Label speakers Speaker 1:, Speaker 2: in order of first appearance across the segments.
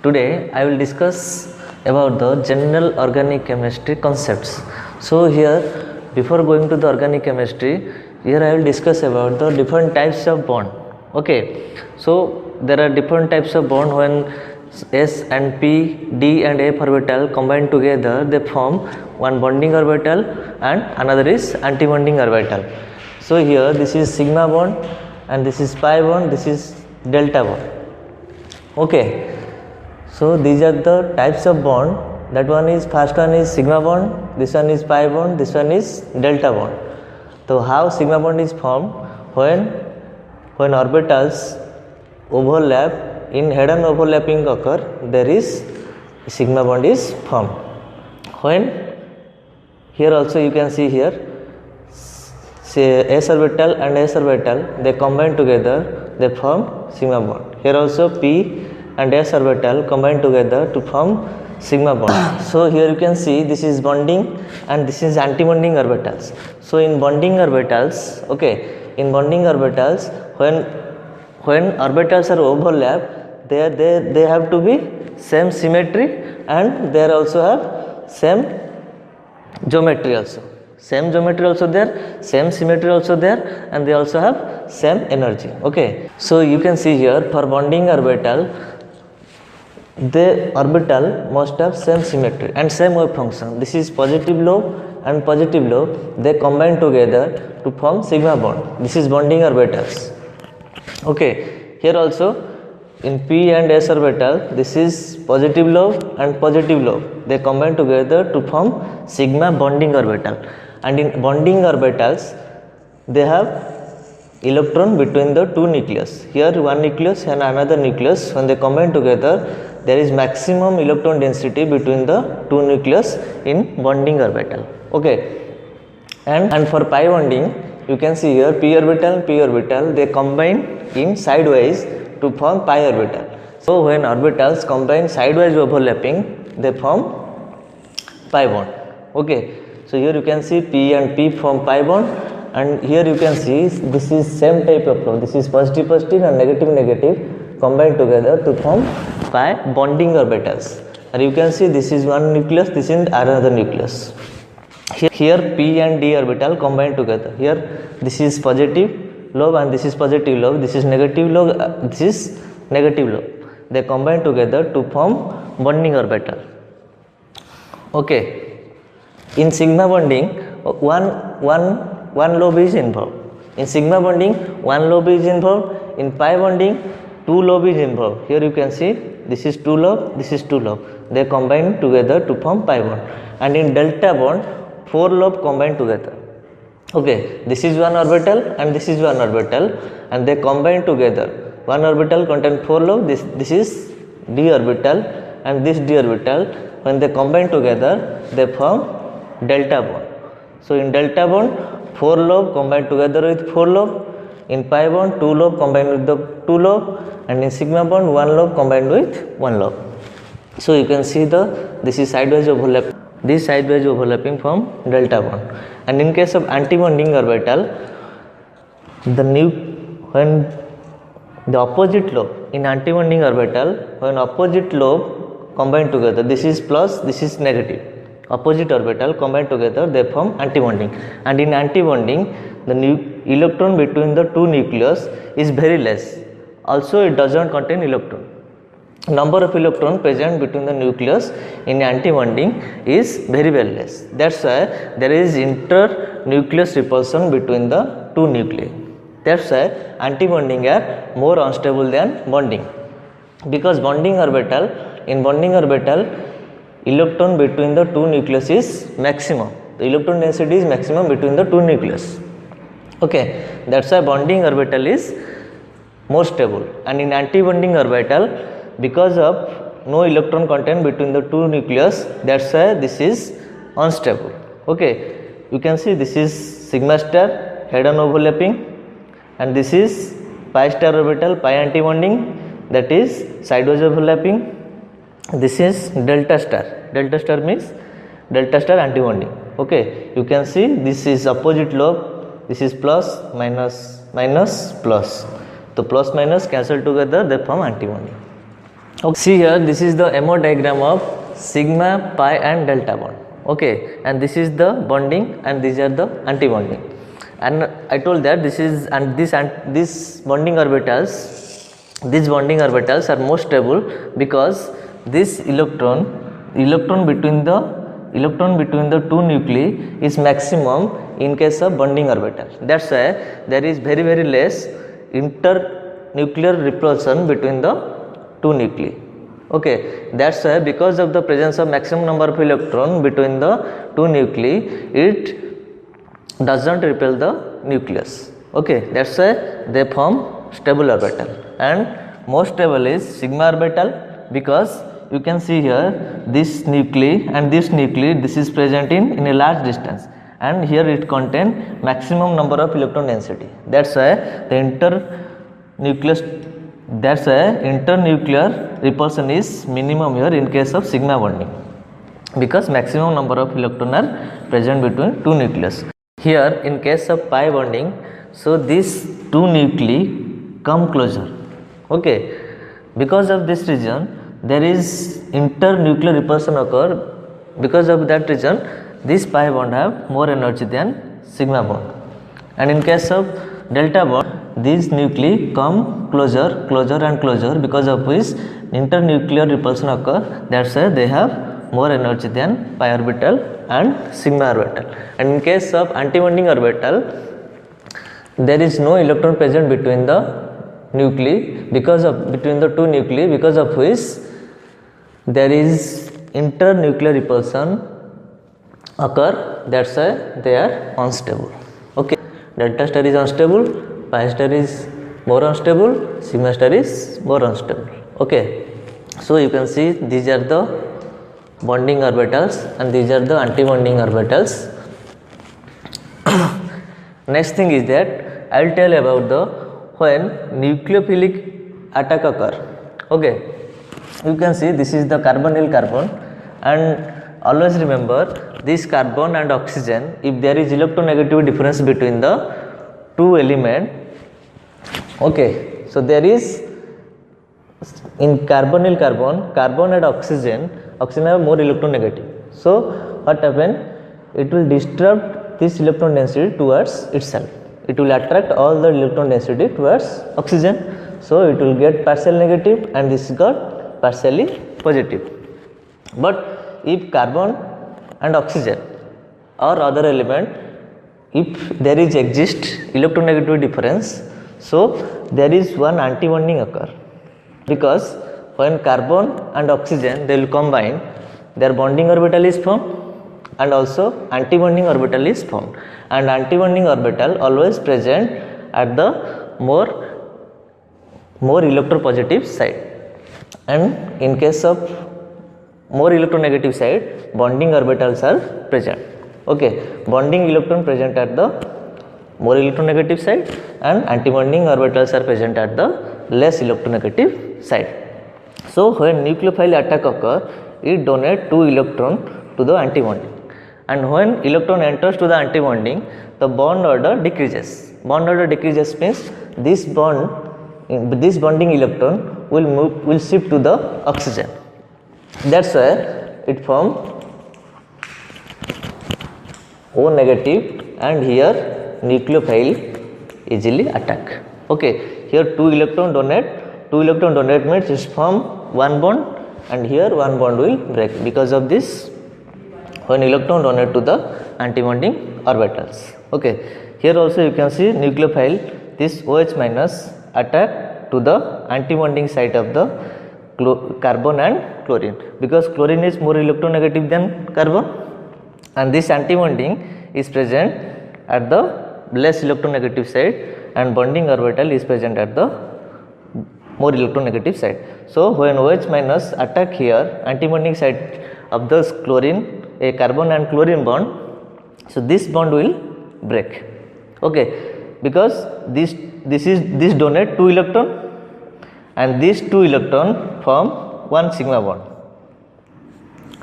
Speaker 1: Today I will discuss about the general organic chemistry concepts. So here, before going to the organic chemistry, here I will discuss about the different types of bond. Okay, so there are different types of bond when S and P, D and F orbital combine together, they form one bonding orbital and another is anti-bonding orbital. So here this is sigma bond and this is pi bond, this is delta bond. Okay, so these are the types of bond. That one is, first one is sigma bond, this one is pi bond, this one is delta bond. So how sigma bond is formed? When orbitals overlap, in head-on overlapping occur, there is sigma bond is formed. When here also you can see here, say s orbital and s orbital, they combine together, they form sigma bond. Here also p and s orbital combine together to form sigma bond. So here you can see this is bonding and this is anti-bonding orbitals. So in bonding orbitals, okay, in bonding orbitals, when orbitals are overlap, they have to be same symmetry and they also have same geometry also. Same geometry also there, same symmetry also there, and they also have same energy. Okay, so you can see here for bonding orbital, the orbital must have same symmetry and same wave function. This is positive lobe and positive lobe, they combine together to form sigma bond. This is bonding orbitals. Okay, here also in p and s orbital, this is positive lobe and positive lobe, they combine together to form sigma bonding orbital. And in bonding orbitals, they have electron between the two nucleus. Here one nucleus and another nucleus, when they combine together, there is maximum electron density between the two nucleus in bonding orbital. Okay, and for pi bonding, you can see here p orbital, they combine in sidewise to form pi orbital. So when orbitals combine sidewise overlapping, they form pi bond. Okay, so here you can see p and p form pi bond, and here you can see this is same type of flow. This is positive and negative combined together to form pi bonding orbitals. And you can see this is one nucleus, this is another nucleus. Here p and d orbital combined together. Here this is positive lobe and this is positive lobe, this is negative lobe, this is negative lobe. They combine together to form bonding orbital. Okay, in sigma bonding, one lobe is involved. In sigma bonding, one lobe is involved. In pi bonding, two lobe is involved. Here you can see this is two lobe, this is two lobe. They combine together to form pi bond. And in delta bond, four lobe combine together. Okay, this is one orbital and this is one orbital, and they combine together. One orbital contains four lobe. This is d orbital and this d orbital. When they combine together, they form delta bond. So in delta bond, four lobe combine together with four lobe. In pi bond, two lobe combined with the two lobe, and in sigma bond, one lobe combined with one lobe. So you can see this is sidewise overlap. This sidewise overlapping from delta bond. And in case of anti-bonding orbital, when the opposite lobe in anti-bonding orbital, when opposite lobe combine together, this is plus, this is negative. Opposite orbital combine together, they form anti-bonding. And in anti-bonding, the electron between the two nucleus is very less. Also, it does not contain electron. Number of electron present between the nucleus in anti-bonding is very less. That's why there is inter-nucleus repulsion between the two nuclei. That's why anti-bonding are more unstable than bonding. Because in bonding orbital, electron between the two nucleus is maximum. The electron density is maximum between the two nucleus. Okay, that's why bonding orbital is more stable. And in anti-bonding orbital, because of no electron content between the two nucleus, that's why this is unstable. Okay, you can see this is sigma star head-on overlapping, and this is pi star orbital, pi anti-bonding, that is sidewise overlapping. This is delta star. Delta star means delta star anti-bonding. Okay, you can see this is opposite lobe, this is plus, minus, minus, plus. So plus minus cancel together, they form anti-bonding. Okay, see here, this is the MO diagram of sigma, pi and delta bond. Okay, and this is the bonding and these are the anti-bonding. And I told that this is this bonding orbitals, these bonding orbitals are most stable because this electron between the two nuclei is maximum in case of bonding orbital. That's why there is very less internuclear repulsion between the two nuclei. Okay, that's why because of the presence of maximum number of electron between the two nuclei, it doesn't repel the nucleus. Okay, that's why they form stable orbital, and most stable is sigma orbital because you can see here this nuclei and this nuclei, this is present in a large distance, and here it contain maximum number of electron density. That's why the internuclear repulsion is minimum here in case of sigma bonding because maximum number of electron are present between two nucleus. Here in case of pi bonding, so these two nuclei come closer. Okay, because of this reason there is internuclear repulsion occur. Because of that reason this pi bond have more energy than sigma bond, and in case of delta bond these nuclei come closer and closer, because of which internuclear repulsion occur. That's why they have more energy than pi orbital and sigma orbital. And in case of anti-bonding orbital, there is no electron present between the nuclei between the two nuclei, because of which there is internuclear repulsion occur. That's why they are unstable. Okay, delta star is unstable, pi star is more unstable, sigma star is more unstable. Okay, so you can see these are the bonding orbitals and these are the anti-bonding orbitals. Next thing is that I will tell about the when nucleophilic attack occur. Okay, you can see this is the carbonyl carbon, and always remember this carbon and oxygen, if there is electronegativity difference between the two element. Okay, so there is in carbonyl carbon and oxygen have more electronegative. So what happen, it will disrupt this electron density towards itself. It will attract all the electron density towards oxygen, so it will get partial negative and this got partially positive. But if carbon and oxygen or other element, if there is exist electronegativity difference, so there is one anti-bonding occur, because when carbon and oxygen they will combine, their bonding orbital is formed and also anti-bonding orbital is formed, and anti-bonding orbital always present at the more electropositive side, and in case of more electronegative side bonding orbitals are present. Okay, bonding electron present at the more electronegative side and anti-bonding orbitals are present at the less electronegative side. So when nucleophile attack occur, it donate 2 electron to the anti-bonding, and when electron enters to the anti-bonding, the bond order decreases. Bond order decreases means this bonding electron will shift to the oxygen. That's why it form O negative, and here nucleophile easily attack. Okay, here 2 electron donate means it form one bond, and here one bond will break because of this when electron donate to the anti-bonding orbitals. Okay, here also you can see nucleophile, this OH minus attack to the anti-bonding site of the carbon and chlorine, because chlorine is more electronegative than carbon, and this anti-bonding is present at the less electronegative side and bonding orbital is present at the more electronegative side. So when OH minus attack here anti-bonding site of the chlorine, a carbon and chlorine bond, so this bond will break. Okay, because this donate 2 electron and these 2 electron form one sigma bond.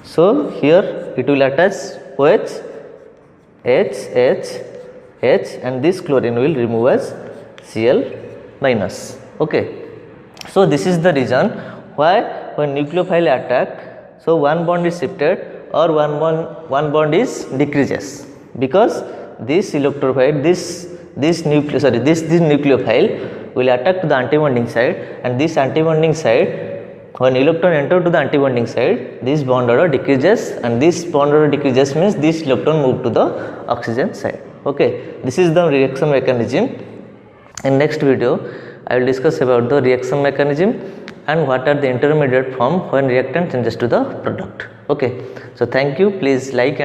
Speaker 1: So here it will attach OH, H, and this chlorine will remove as Cl minus. Okay, so this is the reason why when nucleophile attack, so one bond is shifted or one bond is decreases, because this electrophile, this nucleophile will attack to the antibonding side, and this antibonding side, when electron enter to the antibonding side, this bond order decreases, and this bond order decreases means this electron move to the oxygen side. Okay, this is the reaction mechanism. In next video I will discuss about the reaction mechanism and what are the intermediate form when reactant changes to the product. Okay, so thank you. Please like and